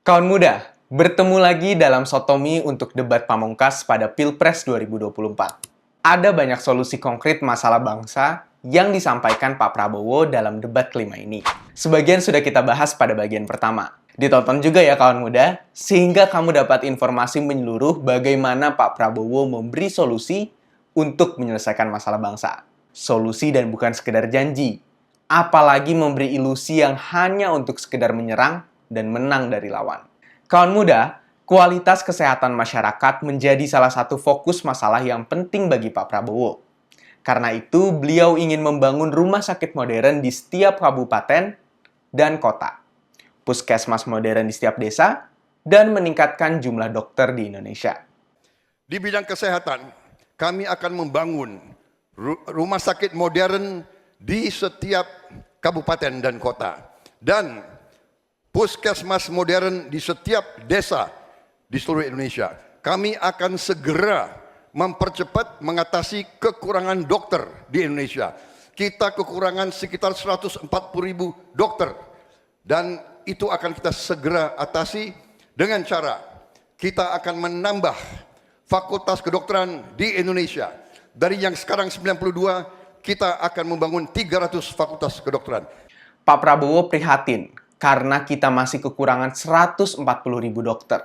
Kawan muda, bertemu lagi dalam Sotomi untuk debat pamungkas pada Pilpres 2024. Ada banyak solusi konkret masalah bangsa yang disampaikan Pak Prabowo dalam debat kelima ini. Sebagian sudah kita bahas pada bagian pertama. Ditonton juga ya kawan muda, sehingga kamu dapat informasi menyeluruh bagaimana Pak Prabowo memberi solusi untuk menyelesaikan masalah bangsa. Solusi dan bukan sekedar janji, apalagi memberi ilusi yang hanya untuk sekedar menyerang dan menang dari lawan. Kawan muda, kualitas kesehatan masyarakat menjadi salah satu fokus masalah yang penting bagi Pak Prabowo. Karena itu, beliau ingin membangun rumah sakit modern di setiap kabupaten dan kota, puskesmas modern di setiap desa, dan meningkatkan jumlah dokter di Indonesia. Di bidang kesehatan, kami akan membangun rumah sakit modern di setiap kabupaten dan kota, dan puskesmas modern di setiap desa di seluruh Indonesia. Kami akan segera mempercepat mengatasi kekurangan dokter di Indonesia. Kita kekurangan sekitar 140.000 dokter, dan itu akan kita segera atasi dengan cara kita akan menambah fakultas kedokteran di Indonesia. Dari yang sekarang 92, kita akan membangun 300 fakultas kedokteran. Pak Prabowo prihatin karena kita masih kekurangan 140.000 dokter.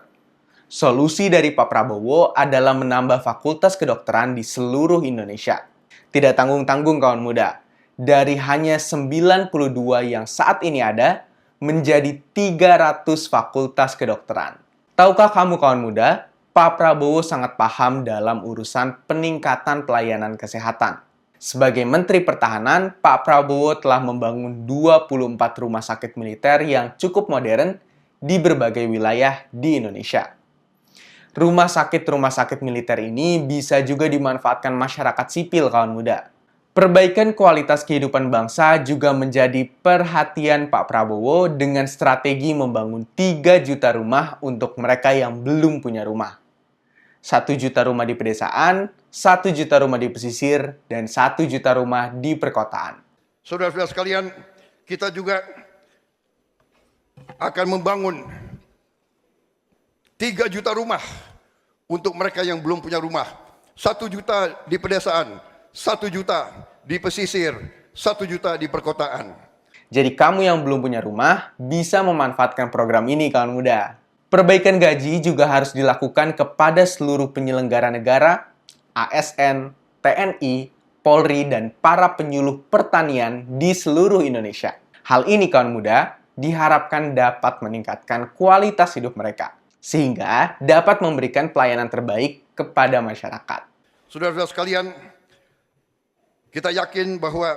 Solusi dari Pak Prabowo adalah menambah fakultas kedokteran di seluruh Indonesia. Tidak tanggung-tanggung kawan muda, dari hanya 92 yang saat ini ada, menjadi 300 fakultas kedokteran. Tahukah kamu kawan muda, Pak Prabowo sangat paham dalam urusan peningkatan pelayanan kesehatan. Sebagai Menteri Pertahanan, Pak Prabowo telah membangun 24 rumah sakit militer yang cukup modern di berbagai wilayah di Indonesia. Rumah sakit militer ini bisa juga dimanfaatkan masyarakat sipil, kawan muda. Perbaikan kualitas kehidupan bangsa juga menjadi perhatian Pak Prabowo dengan strategi membangun 3 juta rumah untuk mereka yang belum punya rumah. 1 juta rumah di pedesaan, 1 juta rumah di pesisir, dan 1 juta rumah di perkotaan. Saudara-saudara sekalian, kita juga akan membangun 3 juta rumah untuk mereka yang belum punya rumah. 1 juta di pedesaan, 1 juta di pesisir, 1 juta di perkotaan. Jadi kamu yang belum punya rumah bisa memanfaatkan program ini kawan muda. Perbaikan gaji juga harus dilakukan kepada seluruh penyelenggara negara, ASN, TNI, Polri, dan para penyuluh pertanian di seluruh Indonesia. Hal ini kawan muda diharapkan dapat meningkatkan kualitas hidup mereka, sehingga dapat memberikan pelayanan terbaik kepada masyarakat. Saudara-saudara sekalian, kita yakin bahwa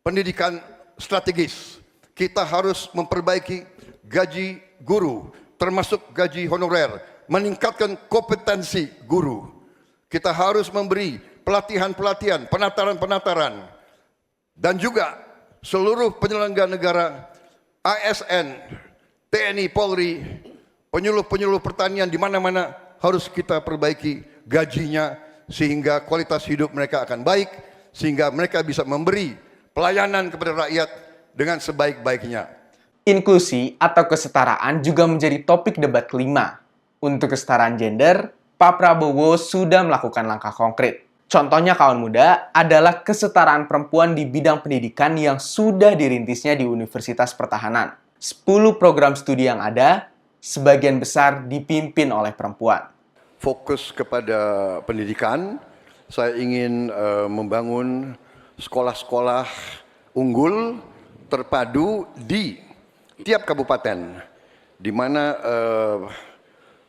pendidikan strategis. Kita harus memperbaiki gaji guru, termasuk gaji honorer, meningkatkan kompetensi guru. Kita harus memberi pelatihan-pelatihan, penataran-penataran, dan juga seluruh penyelenggara negara, ASN, TNI, Polri, penyuluh-penyuluh pertanian di mana-mana harus kita perbaiki gajinya sehingga kualitas hidup mereka akan baik, sehingga mereka bisa memberi pelayanan kepada rakyat dengan sebaik-baiknya. Inklusi atau kesetaraan juga menjadi topik debat kelima. Untuk kesetaraan gender, Pak Prabowo sudah melakukan langkah konkret. Contohnya kawan muda adalah kesetaraan perempuan di bidang pendidikan yang sudah dirintisnya di Universitas Pertahanan. 10 program studi yang ada, sebagian besar dipimpin oleh perempuan. Fokus kepada pendidikan, saya ingin membangun sekolah-sekolah unggul terpadu di tiap kabupaten, di mana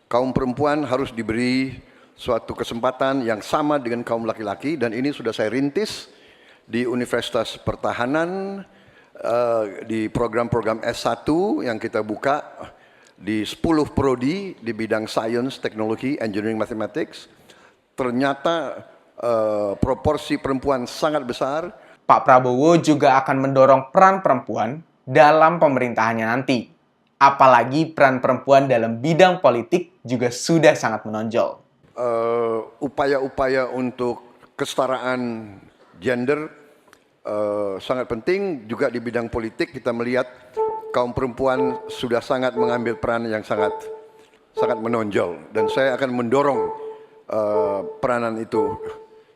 kaum perempuan harus diberi suatu kesempatan yang sama dengan kaum laki-laki, dan ini sudah saya rintis di Universitas Pertahanan, di program-program S1 yang kita buka di 10 prodi di bidang Science, Teknologi, Engineering, Mathematics. Ternyata proporsi perempuan sangat besar. Pak Prabowo juga akan mendorong peran perempuan dalam pemerintahannya nanti. Apalagi peran perempuan dalam bidang politik juga sudah sangat menonjol. Upaya-upaya untuk kesetaraan gender sangat penting. Juga di bidang politik kita melihat kaum perempuan sudah sangat mengambil peran yang sangat menonjol, dan saya akan mendorong peranan itu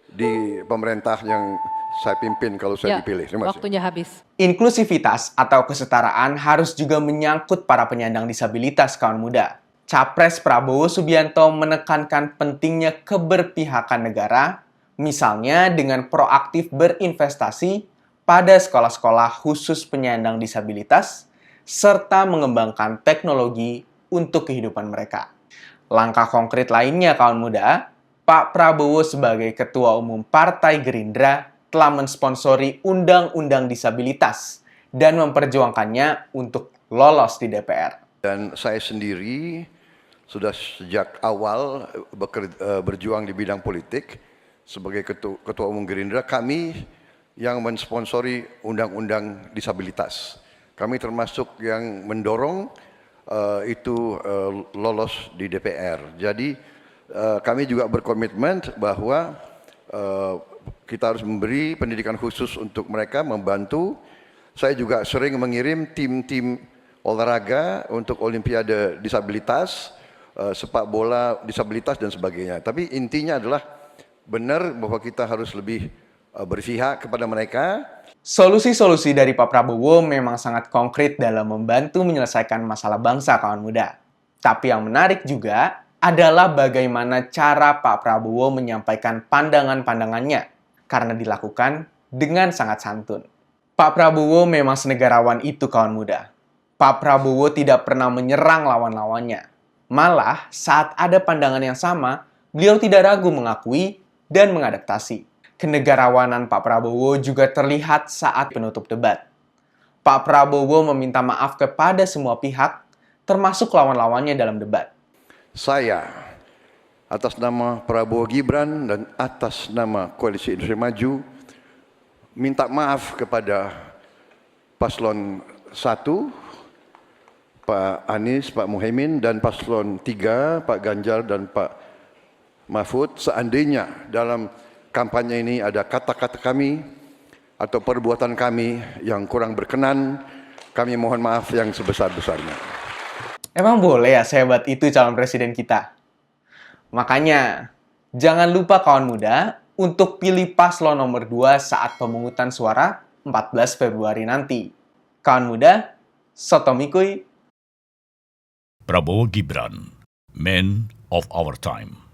di pemerintah yang saya pimpin kalau saya dipilih. Terima kasih. Waktunya habis. Inklusivitas atau kesetaraan harus juga menyangkut para penyandang disabilitas, kawan muda. Capres Prabowo Subianto menekankan pentingnya keberpihakan negara, misalnya dengan proaktif berinvestasi pada sekolah-sekolah khusus penyandang disabilitas, serta mengembangkan teknologi untuk kehidupan mereka. Langkah konkret lainnya, kawan muda, Pak Prabowo sebagai Ketua Umum Partai Gerindra telah mensponsori Undang-Undang Disabilitas dan memperjuangkannya untuk lolos di DPR. Dan saya sendiri sudah sejak awal berjuang di bidang politik sebagai Ketua Umum Gerindra. Kami yang mensponsori Undang-Undang Disabilitas. Kami termasuk yang mendorong itu lolos di DPR. Jadi kami juga berkomitmen bahwa kita harus memberi pendidikan khusus untuk mereka, membantu. Saya juga sering mengirim tim-tim olahraga untuk Olimpiade disabilitas, sepak bola disabilitas dan sebagainya. Tapi intinya adalah benar bahwa kita harus lebih berpihak kepada mereka. Solusi-solusi dari Pak Prabowo memang sangat konkret dalam membantu menyelesaikan masalah bangsa, kawan muda. Tapi yang menarik juga adalah bagaimana cara Pak Prabowo menyampaikan pandangan-pandangannya, karena dilakukan dengan sangat santun. Pak Prabowo memang senegarawan itu, kawan muda. Pak Prabowo tidak pernah menyerang lawan-lawannya. Malah, saat ada pandangan yang sama, beliau tidak ragu mengakui dan mengadaptasi. Kenegarawanan Pak Prabowo juga terlihat saat penutup debat. Pak Prabowo meminta maaf kepada semua pihak, termasuk lawan-lawannya dalam debat. Saya, atas nama Prabowo Gibran dan atas nama Koalisi Indonesia Maju, minta maaf kepada Paslon 1, Pak Anies, Pak Muhaimin, dan Paslon 3, Pak Ganjar dan Pak Mahfud, seandainya dalam kampanye ini ada kata-kata kami atau perbuatan kami yang kurang berkenan, kami mohon maaf yang sebesar-besarnya. Emang boleh ya sehebat itu calon presiden kita? Makanya, jangan lupa kawan muda untuk pilih paslon nomor 2 saat pemungutan suara 14 Februari nanti. Kawan muda, Sotomikui. Prabowo Gibran, Man of Our Time.